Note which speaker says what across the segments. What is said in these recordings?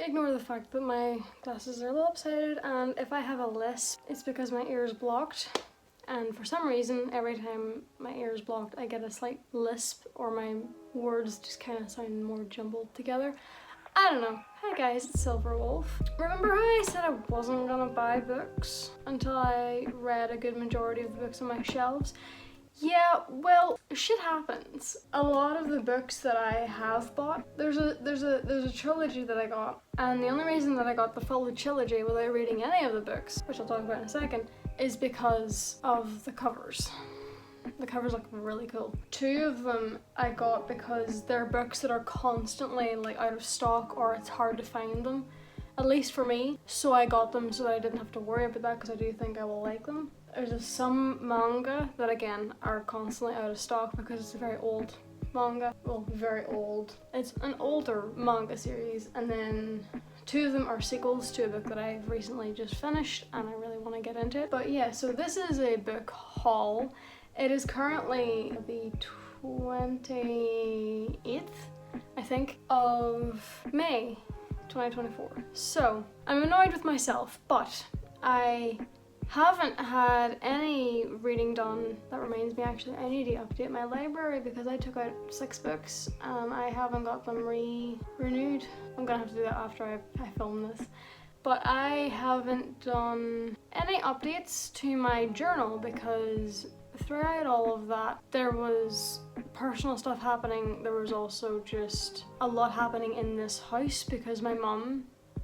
Speaker 1: ignore the fact that my glasses are lopsided, and if I have a lisp, it's because my ear is blocked. And for some reason, every time my ear is blocked, I get a slight lisp, or my words just kind of sound more jumbled together. I don't know. Hi guys, it's Silver Wolf. Remember how I said I wasn't gonna buy books until I read a good majority of the books on my shelves? Yeah, well, shit happens. A lot of the books that I have bought, there's a trilogy that I got, and the only reason that I got the full trilogy without reading any of the books, which I'll talk about in a second, is because of the covers. The covers look really cool. 2 of them I got because they're books that are constantly like out of stock, or it's hard to find them, at least for me. So I got them so that I didn't have to worry about that, because I do think I will like them. There's some manga that again are constantly out of stock because it's a very old manga. Well, very old. It's an older manga series, and then 2 of them are sequels to a book that I've recently just finished and I really want to get into it. But yeah, so this is a book haul. It is currently the 28th, I think, of May 2024. So I'm annoyed with myself, but I haven't had any reading done. That reminds me, actually, I need to update my library because I took out 6 books and I haven't got them renewed. I'm gonna have to do that after I film this. But I haven't done any updates to my journal because throughout all of that, there was personal stuff happening. There was also just a lot happening in this house because my mum,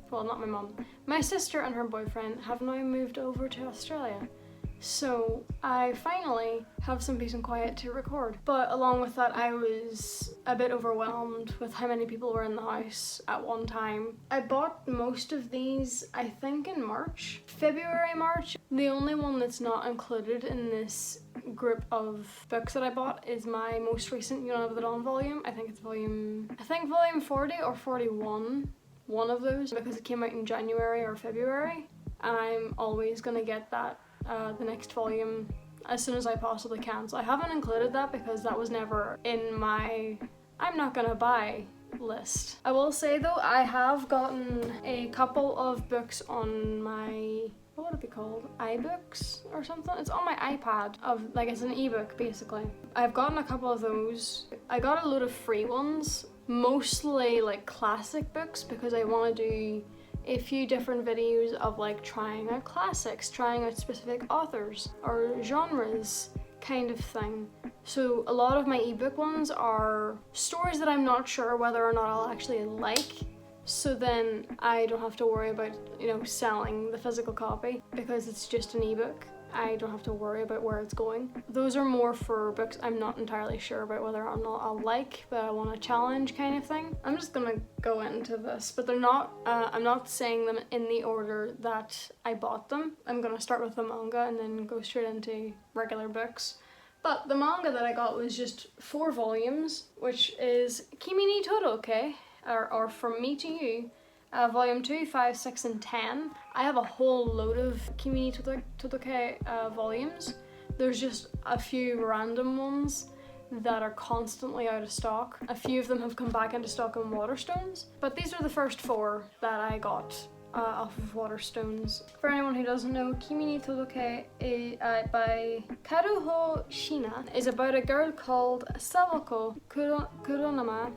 Speaker 1: well, not my mum, my sister and her boyfriend have now moved over to Australia. So I finally have some peace and quiet to record. But along with that, I was a bit overwhelmed with how many people were in the house at one time. I bought most of these, I think, in March. February, March. The only one that's not included in this group of books that I bought is my most recent Unit of the Dawn volume. I think it's volume 40 or 41. One of those, because it came out in January or February, and I'm always gonna get that the next volume as soon as I possibly can. So I haven't included that because that was never in my I'm not gonna buy list. I will say though, I have gotten a couple of books on my, what would it be called? iBooks or something? It's on my iPad, like it's an ebook basically. I've gotten a couple of those. I got a load of free ones, mostly like classic books, because I want to do a few different videos of like trying out classics, trying out specific authors or genres kind of thing. So a lot of my ebook ones are stories that I'm not sure whether or not I'll actually like, so then I don't have to worry about, you know, selling the physical copy because it's just an ebook. I don't have to worry about where it's going. Those are more for books I'm not entirely sure about whether or not I'll like, but I want to challenge kind of thing. I'm just gonna go into this, but they're not, I'm not saying them in the order that I bought them. I'm gonna start with the manga and then go straight into regular books. But the manga that I got was just 4 volumes, which is Kimi ni Todoke, or From Me to You, volume 2, 5, 6, and 10. I have a whole load of Kimi ni Todoke volumes. There's just a few random ones that are constantly out of stock. A few of them have come back into stock in Waterstones, but these are the first 4 that I got off of Waterstones. For anyone who doesn't know, Kimi ni Todoke by Karuho Shina is about a girl called Sawako Kuronama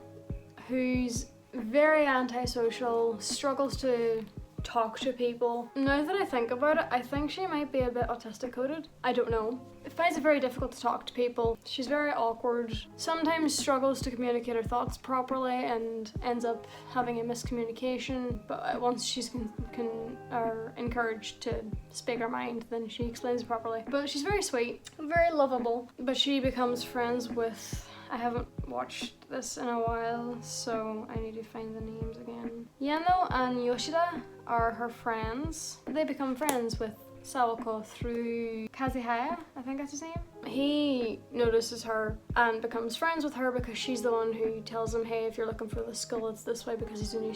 Speaker 1: who's very antisocial, struggles to talk to people. Now that I think about it, I think she might be a bit autistic coded. I don't know. Finds it very difficult to talk to people. She's very awkward, sometimes struggles to communicate her thoughts properly and ends up having a miscommunication, but once she's encouraged to speak her mind, then she explains it properly. But she's very sweet, very lovable, but she becomes friends with, I haven't watched this in a while, so I need to find the names again. Yano and Yoshida are her friends. They become friends with Sawako through Kazuhaya, I think that's his name. He notices her and becomes friends with her because she's the one who tells him, hey, if you're looking for this school, it's this way, because he's a new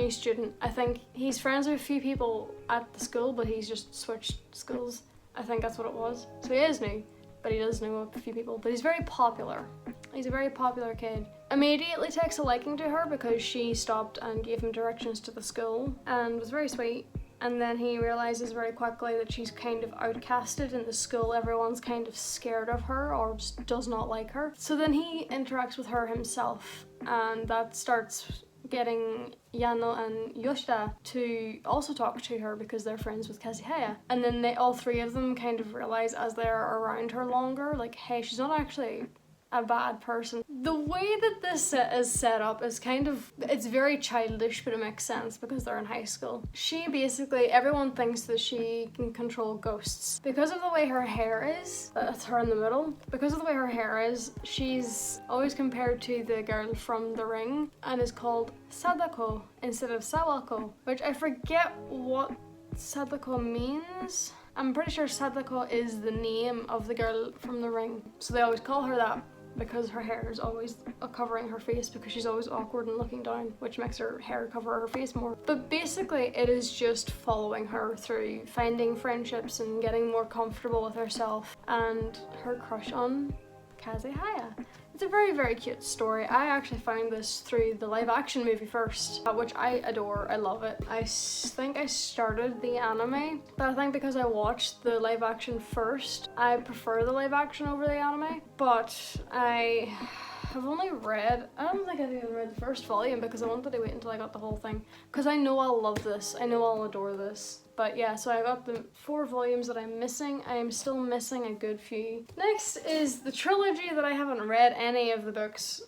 Speaker 1: student. I think he's friends with a few people at the school, but he's just switched schools. I think that's what it was. So he is new, but he does know a few people. But he's very popular. He's a very popular kid. immediately takes a liking to her because she stopped and gave him directions to the school and was very sweet. And then he realizes very quickly that she's kind of outcasted in the school. Everyone's kind of scared of her or just does not like her. So then he interacts with her himself, and that starts getting Yano and Yoshida to also talk to her because they're friends with Kazuhaya. And then all three of them kind of realize as they're around her longer, like, hey, she's not actually a bad person. The way that this is set up is kind of, it's very childish, but it makes sense because they're in high school. She basically, everyone thinks that she can control ghosts. Because of the way her hair is, that's her in the middle, because of the way her hair is, she's always compared to the girl from The Ring and is called Sadako instead of Sawako, which I forget what Sadako means. I'm pretty sure Sadako is the name of the girl from The Ring, so they always call her that because her hair is always covering her face because she's always awkward and looking down, which makes her hair cover her face more. But basically it is just following her through finding friendships and getting more comfortable with herself and her crush on Kazuhaya. It's a very, very cute story. I actually found this through the live action movie first, which I adore. I love it. I think I started the anime, but I think because I watched the live action first, I prefer the live action over the anime. But I have only read, I don't think I've even read the first volume because I wanted to wait until I got the whole thing. Because I know I'll love this. I know I'll adore this. But yeah, so I got the 4 volumes that I'm missing. I am still missing a good few. Next is the trilogy that I haven't read any of the books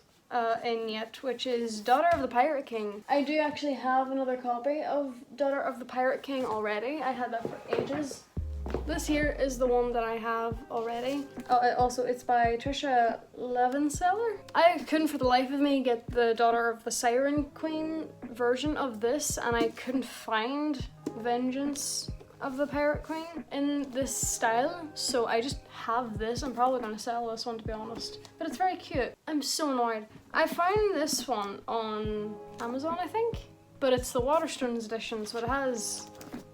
Speaker 1: in yet, which is Daughter of the Pirate King. I do actually have another copy of Daughter of the Pirate King already. I had that for ages. This here is the one that I have already. Also, it's by Trisha Levenseller. I couldn't for the life of me get the Daughter of the Siren Queen version of this, and I couldn't find Vengeance of the Pirate Queen in this style, so I just have this. I'm probably gonna sell this one, to be honest, but it's very cute. I'm so annoyed. I found this one on Amazon, I think, but it's the Waterstones edition, so it has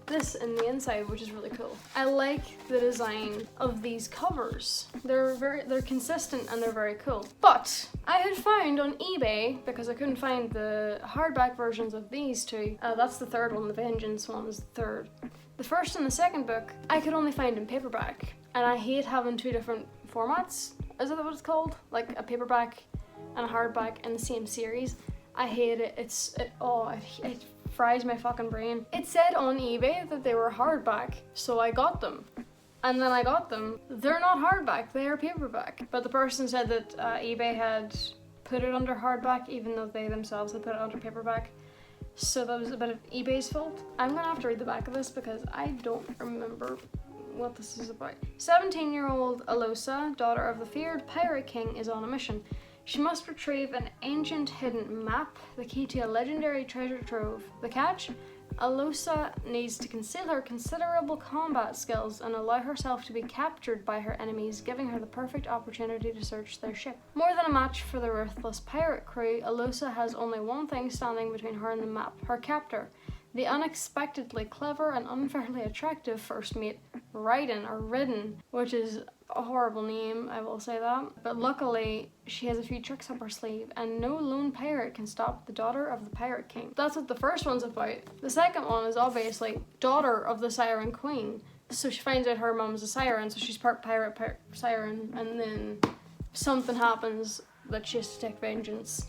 Speaker 1: this in the inside, which is really cool. I like the design of these covers. They're consistent and they're very cool. But I had found on eBay, because I couldn't find the hardback versions of these two, that's the third one, the Vengeance one is the third. The first and the second book, I could only find in paperback, and I hate having 2 different formats. Is that what it's called? Like a paperback and a hardback in the same series. I hate it. It fries my fucking brain. It said on eBay that they were hardback, so I got them. And then I got them. They're not hardback, they are paperback. But the person said that eBay had put it under hardback even though they themselves had put it under paperback. So that was a bit of eBay's fault. I'm gonna have to read the back of this because I don't remember what this is about. 17-year-old Alosa, daughter of the feared Pirate King, is on a mission. She must retrieve an ancient hidden map, the key to a legendary treasure trove. The catch? Alosa needs to conceal her considerable combat skills and allow herself to be captured by her enemies, giving her the perfect opportunity to search their ship. More than a match for the ruthless pirate crew, Alosa has only one thing standing between her and the map, her captor. The unexpectedly clever and unfairly attractive first mate, Ridden, which is a horrible name, I will say that. But luckily, she has a few tricks up her sleeve, and no lone pirate can stop the Daughter of the Pirate King. That's what the first one's about. The second one is obviously Daughter of the Siren Queen. So she finds out her mum's a siren, so she's part pirate, part siren, and then something happens that she has to take vengeance.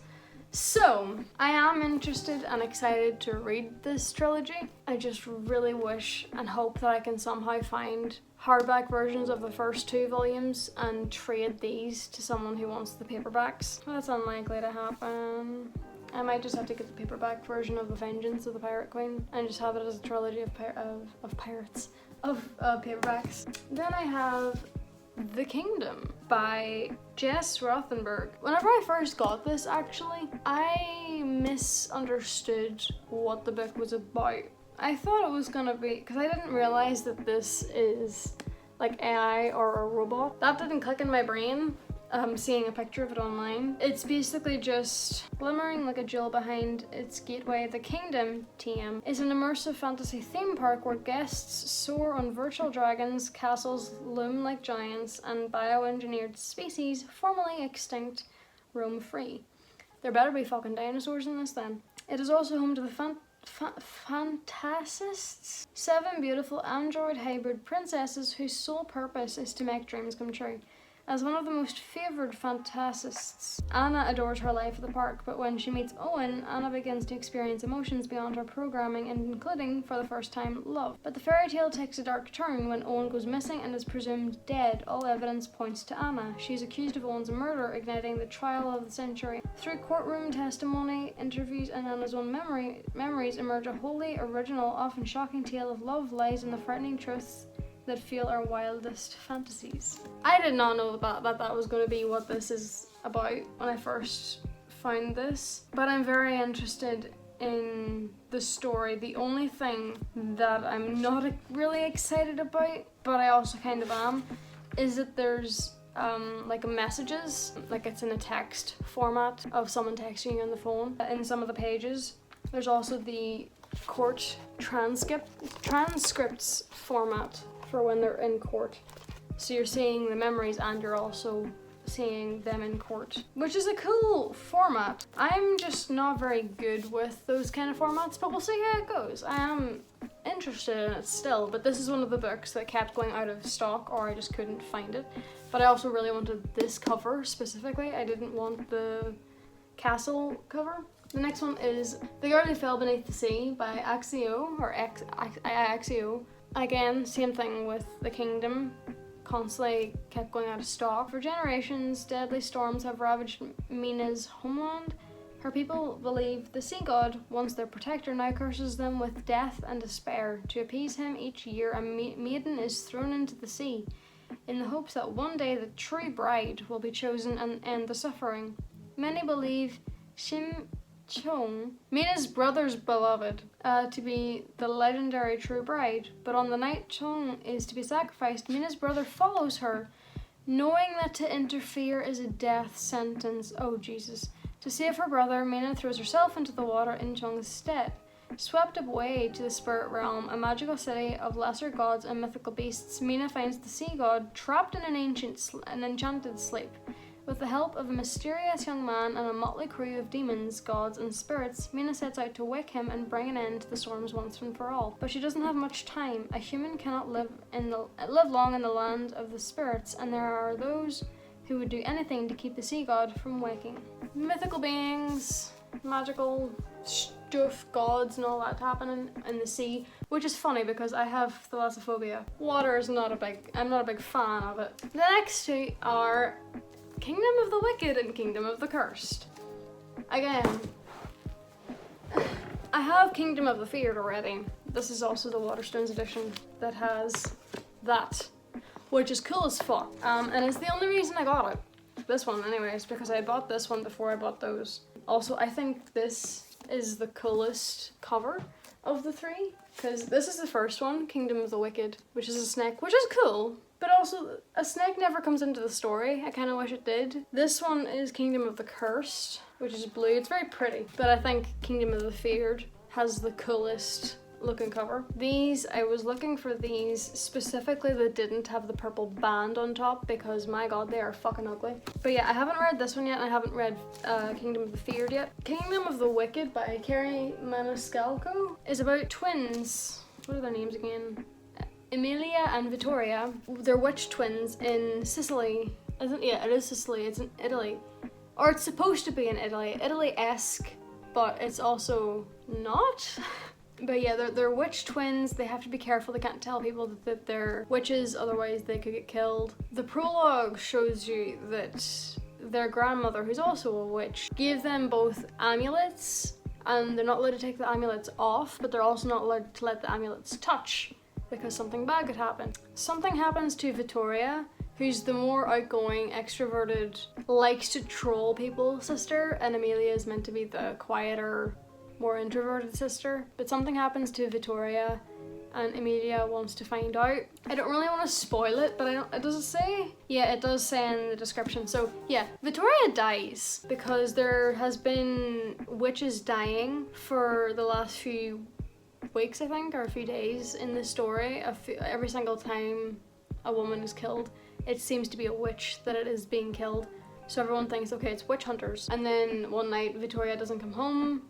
Speaker 1: So, I am interested and excited to read this trilogy. I just really wish and hope that I can somehow find hardback versions of the first 2 volumes and trade these to someone who wants the paperbacks. That's unlikely to happen. I might just have to get the paperback version of The Vengeance of the Pirate Queen and just have it as a trilogy of paperbacks. Then I have The Kingdom by Jess Rothenberg. Whenever I first got this, actually, I misunderstood what the book was about. I thought it was gonna be, because I didn't realize that this is like AI or a robot. That didn't click in my brain. Seeing a picture of it online. It's basically just glimmering like a jewel behind its gateway. The Kingdom, TM, is an immersive fantasy theme park where guests soar on virtual dragons, castles loom like giants, and bioengineered species, formerly extinct, roam free. There better be fucking dinosaurs in this then. It is also home to the Fantasists, 7 beautiful android hybrid princesses whose sole purpose is to make dreams come true. As one of the most favoured Fantasists, Anna adores her life at the park, but when she meets Owen, Anna begins to experience emotions beyond her programming, including, for the first time, love. But the fairy tale takes a dark turn when Owen goes missing and is presumed dead. All evidence points to Anna. She is accused of Owen's murder, igniting the trial of the century. Through courtroom testimony, interviews, and Anna's own memories emerge a wholly original, often shocking tale of love, lies, and the frightening truths that fuel our wildest fantasies. I did not know that was going to be what this is about when I first found this, but I'm very interested in the story. The only thing that I'm not really excited about, but I also kind of am, is that there's like messages, like it's in a text format of someone texting you on the phone in some of the pages. There's also the court transcripts format for when they're in court. So you're seeing the memories and you're also seeing them in court, which is a cool format. I'm just not very good with those kind of formats, but we'll see how it goes. I am interested in it still, but this is one of the books that kept going out of stock or I just couldn't find it. But I also really wanted this cover specifically. I didn't want the castle cover. The next one is The Girl Who Fell Beneath the Sea by Axio, or Axio. Again, same thing with the kingdom. Constantly kept going out of stock. For generations, deadly storms have ravaged Mina's homeland. Her people believe the sea god, once their protector, now curses them with death and despair. To appease him, each year a maiden is thrown into the sea, in the hopes that one day the true bride will be chosen and end the suffering. Many believe Chong, Mina's brother's beloved, to be the legendary true bride, but on the night Chong is to be sacrificed, Mina's brother follows her, knowing that to interfere is a death sentence. Oh Jesus. To save her brother, Mina throws herself into the water in Chong's stead. Swept away to the spirit realm, a magical city of lesser gods and mythical beasts, Mina finds the sea god trapped in an enchanted sleep. With the help of a mysterious young man and a motley crew of demons, gods, and spirits, Mina sets out to wake him and bring an end to the storms once and for all. But she doesn't have much time. A human cannot live long in the land of the spirits, and there are those who would do anything to keep the sea god from waking. Mythical beings, magical stuff, gods, and all that happening in the sea, which is funny because I have thalassophobia. Water is I'm not a big fan of it. The next two are Kingdom of the Wicked and Kingdom of the Cursed. Again, I have Kingdom of the Feared already. This is also the Waterstones edition that has that, which is cool as fuck. And it's the only reason I got it. This one anyways, because I bought this one before I bought those. Also, I think this is the coolest cover of the three, because this is the first one, Kingdom of the Wicked, which is a snake, which is cool. But also, a snake never comes into the story. I kind of wish it did. This one is Kingdom of the Cursed, which is blue. It's very pretty. But I think Kingdom of the Feared has the coolest looking cover. These, I was looking for these specifically that didn't have the purple band on top because my god, they are fucking ugly. But yeah, I haven't read this one yet and I haven't read Kingdom of the Feared yet. Kingdom of the Wicked by Carrie Maniscalco is about twins. What are their names again? Emilia and Vittoria. They're witch twins in Sicily. Yeah, it is Sicily. It's in Italy. Or it's supposed to be in Italy. Italy-esque, but it's also not. But yeah, they're witch twins. They have to be careful. They can't tell people that they're witches, otherwise they could get killed. The prologue shows you that their grandmother, who's also a witch, gave them both amulets, and they're not allowed to take the amulets off, but they're also not allowed to let the amulets touch, because something bad could happen. Something happens to Vittoria, who's the more outgoing, extroverted, likes to troll people sister, and Emilia is meant to be the quieter, more introverted sister. But something happens to Vittoria, and Emilia wants to find out. I don't really want to spoil it, but does it say? Yeah, it does say in the description. So yeah, Vittoria dies because there has been witches dying for the last few weeks, I think, or a few days in this story. Every single time a woman is killed, it seems to be a witch that it is being killed. So everyone thinks, okay, it's witch hunters. And then one night Victoria doesn't come home.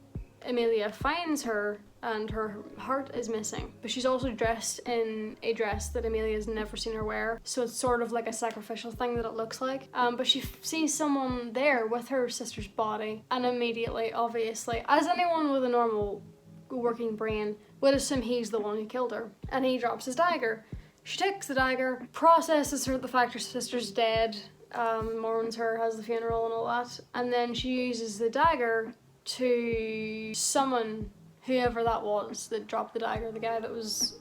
Speaker 1: Amelia finds her and her heart is missing. But she's also dressed in a dress that Amelia's never seen her wear. So it's sort of like a sacrificial thing that it looks like. But she sees someone there with her sister's body. And immediately, obviously, as anyone with a normal working brain would assume he's the one who killed her. And he drops his dagger. She takes the dagger, processes the fact her sister's dead, mourns her, has the funeral and all that. And then she uses the dagger to summon whoever that was that dropped the dagger, the guy that was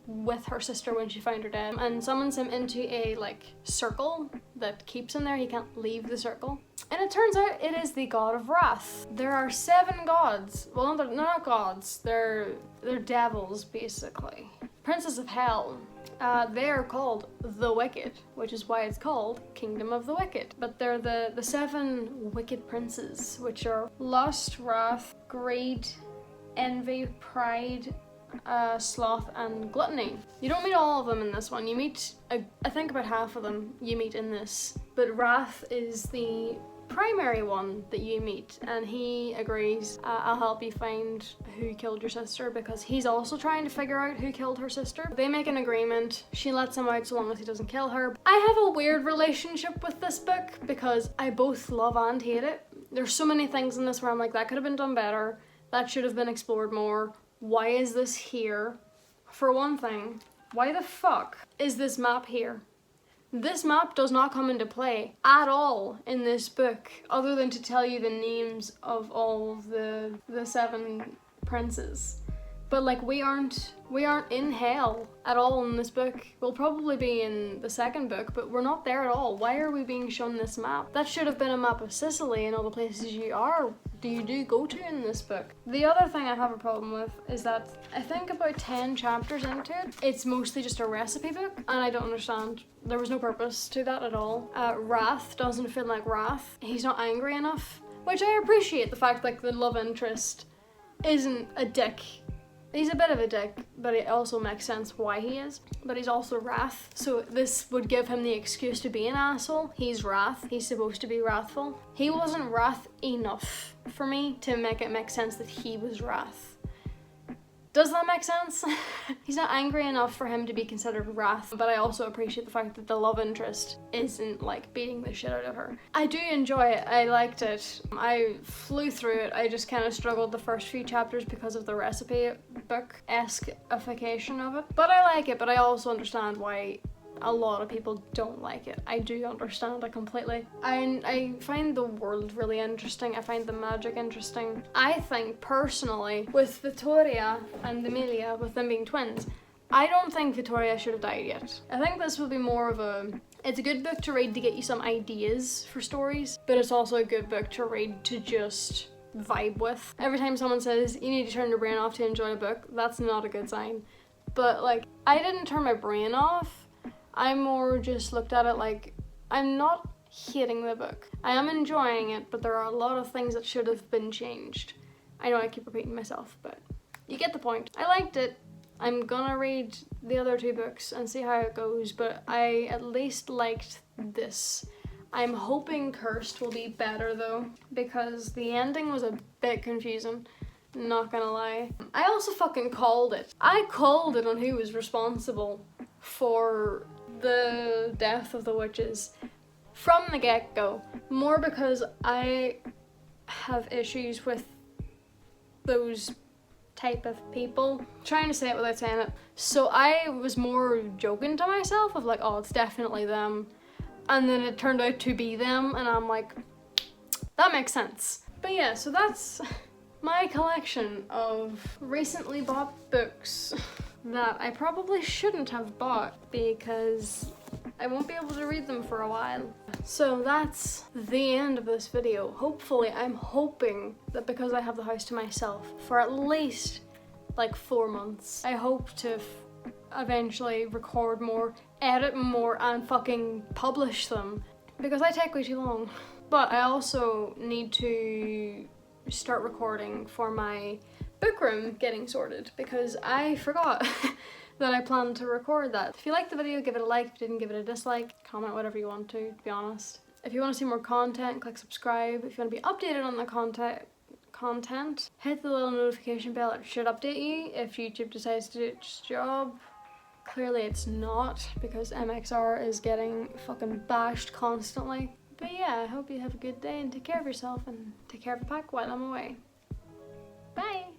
Speaker 1: with her sister when she found her dead, and summons him into a circle that keeps him there. He can't leave the circle. And it turns out it is the god of wrath. There are 7 gods. Well, they're not gods. They're devils, basically. Princes of Hell. They are called the Wicked, which is why it's called Kingdom of the Wicked. But they're the 7 wicked princes, which are lust, wrath, greed, envy, pride, sloth, and gluttony. You don't meet all of them in this one. You meet, I think about half of them you meet in this. But wrath is the primary one that you meet, and he agrees, I'll help you find who killed your sister, because he's also trying to figure out who killed her sister. They make an agreement. She lets him out so long as he doesn't kill her. I have a weird relationship with this book because I both love and hate it. There's so many things in this where I'm like, that could have been done better, that should have been explored more. Why is this here? For one thing, why the fuck is this map here? This map does not come into play at all in this book, other than to tell you the names of all the 7 princes. But we aren't in hell at all in this book. We'll probably be in the second book, but we're not there at all. Why are we being shown this map? That should have been a map of Sicily and all the places you do go to in this book. The other thing I have a problem with is that I think about 10 chapters into it, it's mostly just a recipe book, and I don't understand. There was no purpose to that at all. Wrath doesn't feel like wrath. He's not angry enough, which I appreciate, the fact the love interest isn't a dick. He's a bit of a dick, but it also makes sense why he is. But he's also wrath, so this would give him the excuse to be an asshole. He's wrath, he's supposed to be wrathful. He wasn't wrath enough for me to make it make sense that he was wrath. Does that make sense? He's not angry enough for him to be considered wrath, but I also appreciate the fact that the love interest isn't beating the shit out of her. I do enjoy it, I liked it. I flew through it, I just kind of struggled the first few chapters because of the recipe book-esque-ification of it. But I like it, but I also understand why a lot of people don't like it. I do understand it completely. I find the world really interesting. I find the magic interesting. I think personally, with Vittoria and Emilia, with them being twins, I don't think Vittoria should have died yet. I think this would be more of it's a good book to read to get you some ideas for stories, but it's also a good book to read to just vibe with. Every time someone says you need to turn your brain off to enjoy a book, that's not a good sign. But I didn't turn my brain off. I more just looked at it I'm not hating the book. I am enjoying it, but there are a lot of things that should have been changed. I know I keep repeating myself, but you get the point. I liked it. I'm gonna read the other 2 books and see how it goes, but I at least liked this. I'm hoping Cursed will be better though, because the ending was a bit confusing. Not gonna lie. I also fucking called it. I called it on who was responsible for the death of the witches from the get-go. More because I have issues with those type of people. Trying to say it without saying it. So I was more joking to myself of oh, it's definitely them. And then it turned out to be them, and I'm like, that makes sense. But yeah, so that's my collection of recently bought books that I probably shouldn't have bought because I won't be able to read them for a while. So that's the end of this video. Hopefully, I'm hoping that because I have the house to myself for at least 4 months, I hope to eventually record more, edit more, and fucking publish them, because I take way too long. But I also need to start recording for my book room getting sorted, because I forgot that I planned to record that. If you liked the video, give it a like. If you didn't, give it a dislike. Comment whatever you want to be honest. If you want to see more content, click subscribe. If you want to be updated on the content, hit the little notification bell. It should update you if YouTube decides to do its job. Clearly it's not, because MXR is getting fucking bashed constantly. But yeah, I hope you have a good day and take care of yourself and take care of the pack while I'm away. Bye!